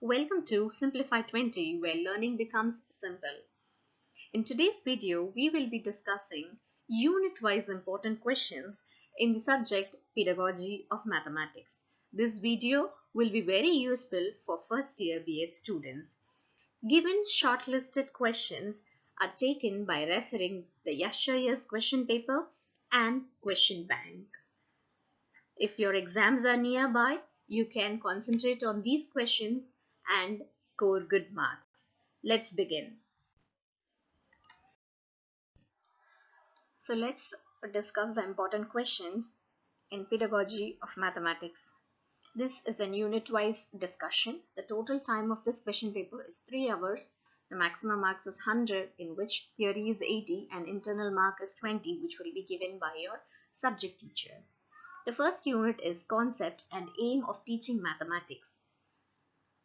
Welcome to Simplified 20, where learning becomes simple. In today's video, we will be discussing unit-wise important questions in the subject Pedagogy of Mathematics. This video will be very useful for first year B.Ed students. Given shortlisted questions are taken by referring the yesterday's question paper and question bank. If your exams are nearby, you can concentrate on these questions and score good marks. Let's begin. So let's discuss the important questions in Pedagogy of Mathematics. This is a unit-wise discussion. The total time of this question paper is 3 hours. The maximum marks is 100, in which theory is 80 and internal mark is 20, which will be given by your subject teachers. The first unit is Concept and Aim of Teaching Mathematics.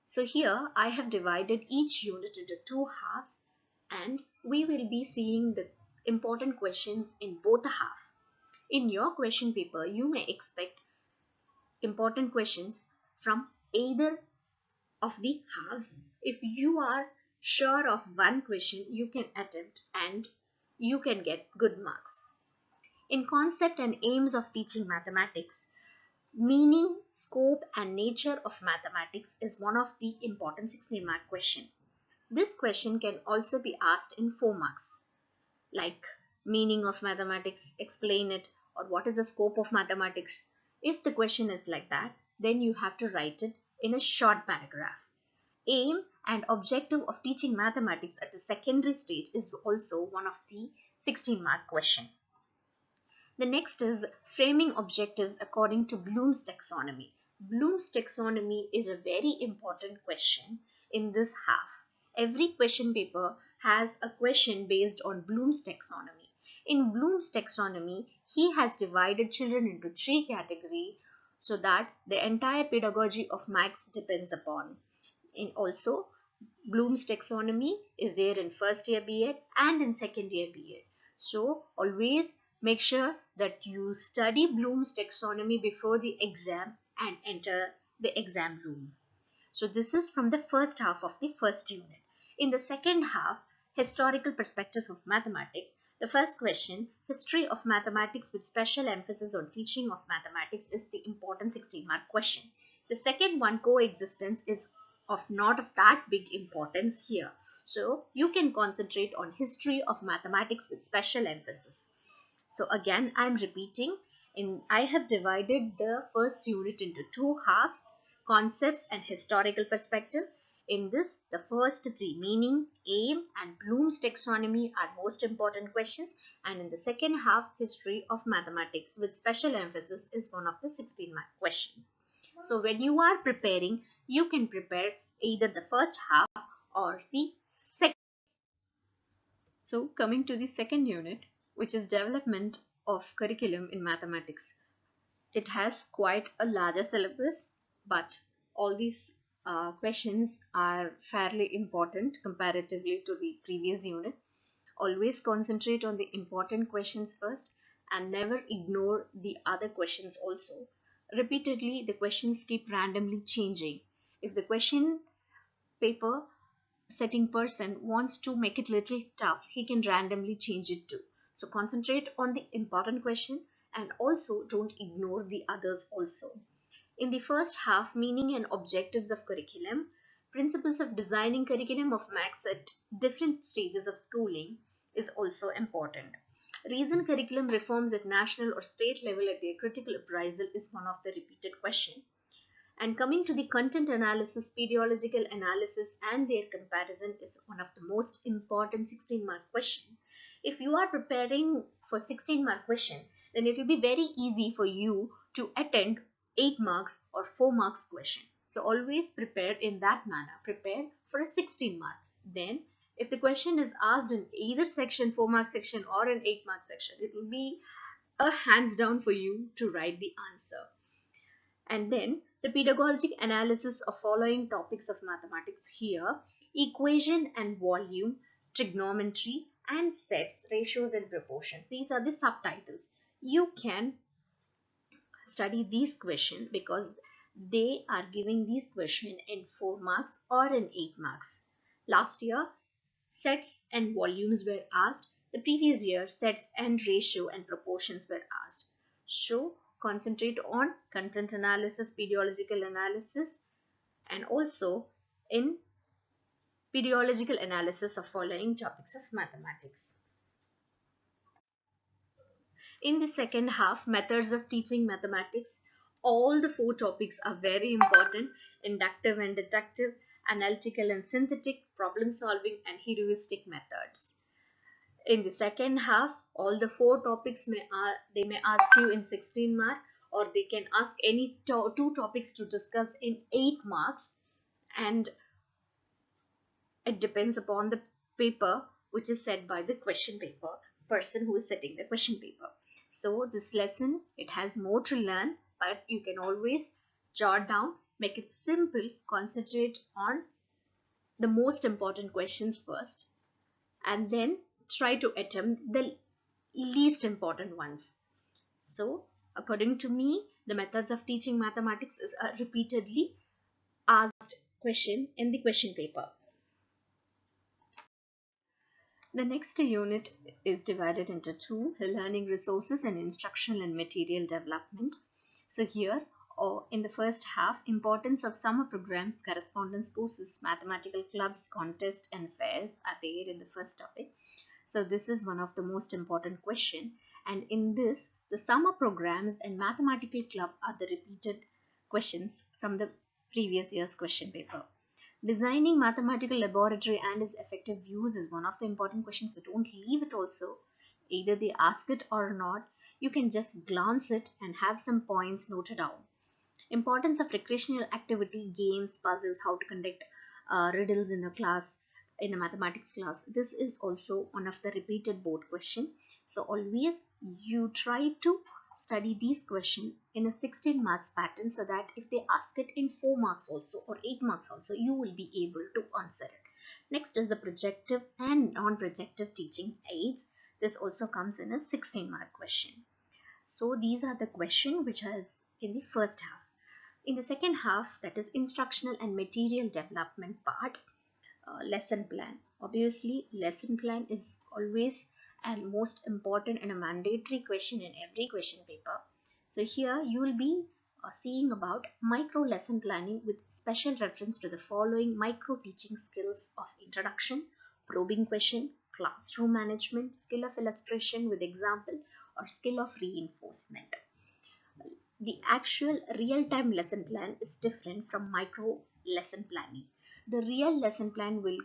So here I have divided each unit into two halves and we will be seeing the important questions in both halves. In your question paper, you may expect important questions from either of the halves. If you are sure of one question, you can attempt and you can get good marks. In Concept and Aims of Teaching Mathematics, meaning, scope and nature of mathematics is one of the important 16-mark question. This question can also be asked in 4 marks, like meaning of mathematics, explain it, or what is the scope of mathematics. If the question is like that, then you have to write it in a short paragraph. Aim and objective of teaching mathematics at the secondary stage is also one of the 16-mark question. The next is framing objectives according to Bloom's taxonomy. Bloom's taxonomy is a very important question in this half. Every question paper has a question based on Bloom's taxonomy. In Bloom's taxonomy, he has divided children into 3 categories so that the entire pedagogy of maths depends upon. And also, Bloom's taxonomy is there in first year B.Ed and in second year B.Ed. So always make sure that you study Bloom's taxonomy before the exam and enter the exam room. So this is from the first half of the first unit. In the second half, historical perspective of mathematics, the first question, history of mathematics with special emphasis on teaching of mathematics, is the important 16-mark question. The second one, coexistence, is of not of that big importance here. So you can concentrate on history of mathematics with special emphasis. So again, I am repeating, I have divided the first unit into 2 halves, concepts and historical perspective. In this, the first 3, meaning, aim and Bloom's taxonomy, are most important questions, and in the second half, history of mathematics with special emphasis is one of the 16-mark questions. So when you are preparing, you can prepare either the first half or the second. So coming to the second unit, which is development of curriculum in mathematics. It has quite a larger syllabus, but all these questions are fairly important comparatively to the previous unit. Always concentrate on the important questions first and never ignore the other questions also. Repeatedly, the questions keep randomly changing. If the question paper setting person wants to make it little tough, he can randomly change it too. So concentrate on the important question and also don't ignore the others also. In the first half, meaning and objectives of curriculum, principles of designing curriculum of maths at different stages of schooling is also important. Reason curriculum reforms at national or state level at their critical appraisal is one of the repeated question. And coming to the content analysis, pedagogical analysis and their comparison is one of the most important 16-mark question. If you are preparing for 16-mark question, then it will be very easy for you to attend 8 marks or 4 marks question. So always prepare in that manner. Prepare for a 16-mark. Then if the question is asked in either section, 4-mark section or an 8-mark section, it will be a hands down for you to write the answer. And then the pedagogic analysis of following topics of mathematics here: equation and volume, trigonometry and sets, ratios and proportions. These are the subtitles. You can study these questions because they are giving these questions in 4 marks or in 8 marks. Last year, sets and volumes were asked. The previous year, sets and ratio and proportions were asked. So, concentrate on content analysis, pedagogical analysis, and also in pedagogical analysis of following topics of mathematics. In the second half, methods of teaching mathematics, all the 4 topics are very important: inductive and deductive, analytical and synthetic, problem solving, and heuristic methods. In the second half, all the 4 topics may ask you in 16 marks, or they can ask any 2 topics to discuss in 8 marks, and it depends upon the paper which is set by the question paper person who is setting the question paper. So this lesson, it has more to learn, but you can always jot down, make it simple, concentrate on the most important questions first, and then try to attempt the least important ones. So according to me, the methods of teaching mathematics is a repeatedly asked question in the question paper. The next unit is divided into 2: learning resources and instructional and material development. So here, in the first half, importance of summer programs, correspondence courses, mathematical clubs, contests and fairs are there in the first topic. So this is one of the most important question, and in this, the summer programs and mathematical club are the repeated questions from the previous year's question paper. Designing mathematical laboratory and its effective use is one of the important questions, so don't leave it also. Either they ask it or not, you can just glance it and have some points noted down. Importance of recreational activity, games, puzzles, how to conduct riddles in the class, in the mathematics class. This is also one of the repeated board question. So always you try to study these questions in a 16 marks pattern, so that if they ask it in 4 marks also or 8 marks also, you will be able to answer it. Next is the projective and non-projective teaching aids. This also comes in a 16 mark question. So these are the questions which is in the first half. In the second half, that is instructional and material development part, lesson plan. Obviously, lesson plan is always and most important and a mandatory question in every question paper. So here you will be seeing about micro lesson planning with special reference to the following micro teaching skills of introduction, probing question, classroom management, skill of illustration with example, or skill of reinforcement. The actual real-time lesson plan is different from micro lesson planning. The real lesson plan will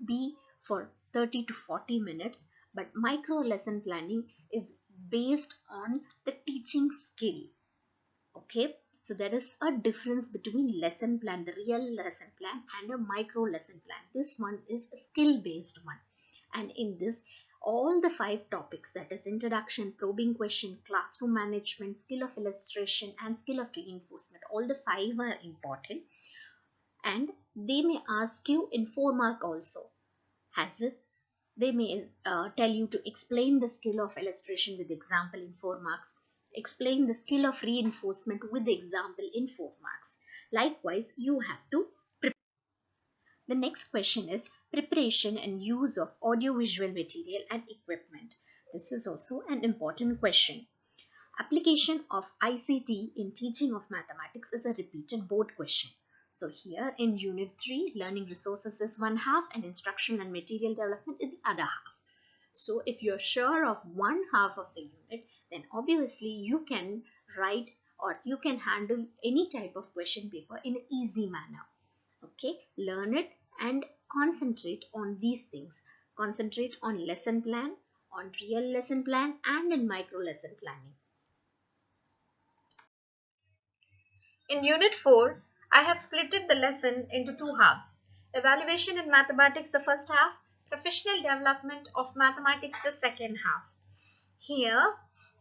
be for 30 to 40 minutes, but micro lesson planning is based on the teaching skill. Okay, so there is a difference between lesson plan, the real lesson plan, and a micro lesson plan. This one is a skill based one, and in this, all the 5 topics, that is introduction, probing question, classroom management, skill of illustration, and skill of reinforcement, all the 5 are important, and they may ask you in 4 mark also, as if they may tell you to explain the skill of illustration with example in 4 marks, explain the skill of reinforcement with example in 4 marks. Likewise, you have to prepare. The next question is preparation and use of audiovisual material and equipment. This is also an important question. Application of ICT in teaching of mathematics is a repeated board question. So here in Unit 3, learning resources is one half and instructional and material development is the other half. So if you're sure of one half of the unit, then obviously you can write or you can handle any type of question paper in an easy manner. Okay, learn it and concentrate on these things. Concentrate on lesson plan, on real lesson plan, and in micro lesson planning. In Unit 4, I have splitted the lesson into 2 halves. Evaluation in mathematics the first half, professional development of mathematics the second half. Here,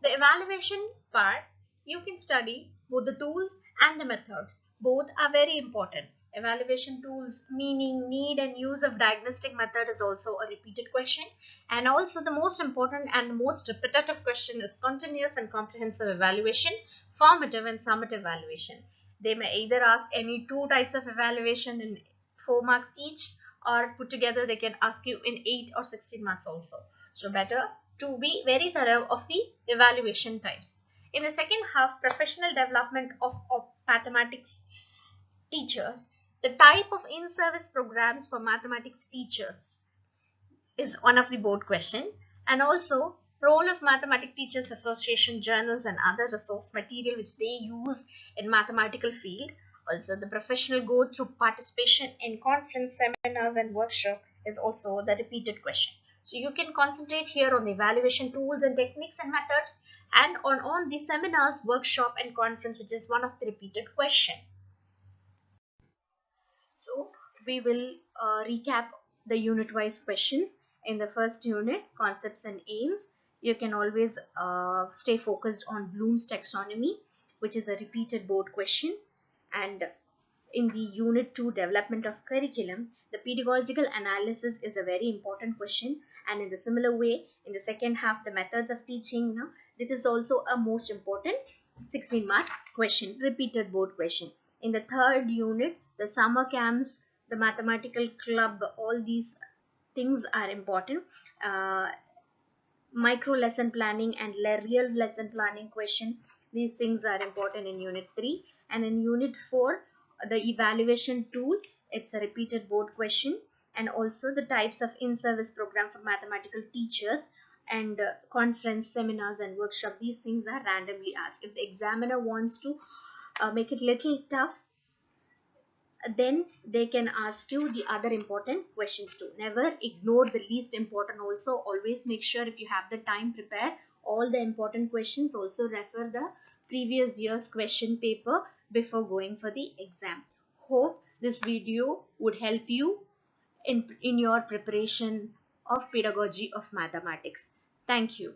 the evaluation part, you can study both the tools and the methods. Both are very important. Evaluation tools, meaning, need and use of diagnostic method is also a repeated question. And also the most important and most repetitive question is continuous and comprehensive evaluation, formative and summative evaluation. They may either ask any two types of evaluation in 4 marks each, or put together they can ask you in 8 or 16 marks also. So better to be very thorough of the evaluation types. In the second half, professional development of mathematics teachers, the type of in-service programs for mathematics teachers is one of the board question, and also role of mathematics teachers association journals and other resource material which they use in mathematical field. Also the professional go through participation in conference seminars and workshop is also the repeated question. So you can concentrate here on the evaluation tools and techniques and methods, and on the seminars, workshop and conference, which is one of the repeated question. So we will recap the unit wise questions. In the first unit, concepts and aims, you can always stay focused on Bloom's taxonomy, which is a repeated board question. And in the unit 2, development of curriculum, the pedagogical analysis is a very important question. And in the similar way, in the second half, the methods of teaching, now this is also a most important 16-mark question, repeated board question. In the third unit, the summer camps, the mathematical club, all these things are important. uh, Micro lesson planning and real lesson planning question, these things are important in unit 3. And in unit 4, the evaluation tool, it's a repeated board question. And also the types of in-service program for mathematical teachers, and conference seminars and workshop, these things are randomly asked. If the examiner wants to make it little tough, then they can ask you the other important questions too. Never ignore the least important also. Always make sure, if you have the time, prepare all the important questions. Also refer the previous year's question paper before going for the exam. Hope this video would help you in your preparation of pedagogy of mathematics. Thank you.